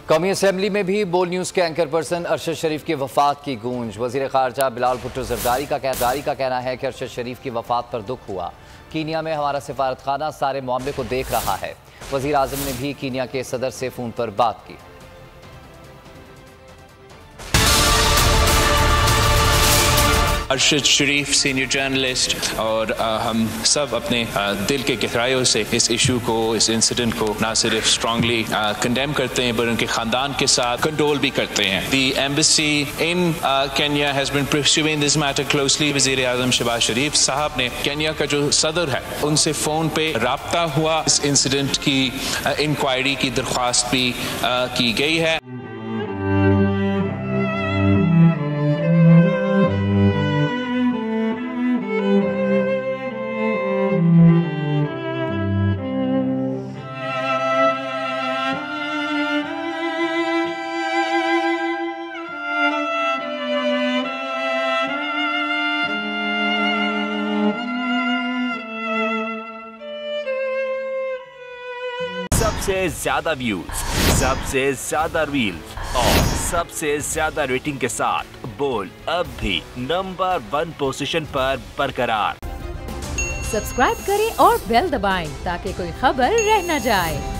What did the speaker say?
कौमी असेंबली में भी बोल न्यूज़ के एंकर पर्सन अरशद शरीफ की वफात की गूंज। वज़ीर ख़ारजा बिलावल भुट्टो ज़रदारी का कहना है कि अरशद शरीफ की वफात पर दुख हुआ। कीनिया में हमारा सिफारतखाना सारे मामले को देख रहा है। वज़ीर आज़म ने भी कीनिया के सदर से फ़ोन पर बात की। अरशद शरीफ सीनियर जर्नलिस्ट और हम सब अपने दिल के गहराइयों से इस इशू को, इस इंसिडेंट को ना सिर्फ स्ट्रांगली कंडेम करते हैं बल्कि उनके खानदान के साथ कंडोल भी करते हैं। The embassy in Kenya has been pursuing this matter closely. वज़ीर आज़म शहबाज शरीफ साहब ने केन्या का जो सदर है उनसे फ़ोन पे राब्ता हुआ। इस इंसिडेंट की इंक्वायरी की दरख्वास्त भी की गई है। सबसे ज्यादा व्यूज, सबसे ज्यादा रील्स और सबसे ज्यादा रेटिंग के साथ बोल अब भी नंबर 1 पोजीशन पर बरकरार। सब्सक्राइब करें और बेल दबाएं ताकि कोई खबर रह न जाए।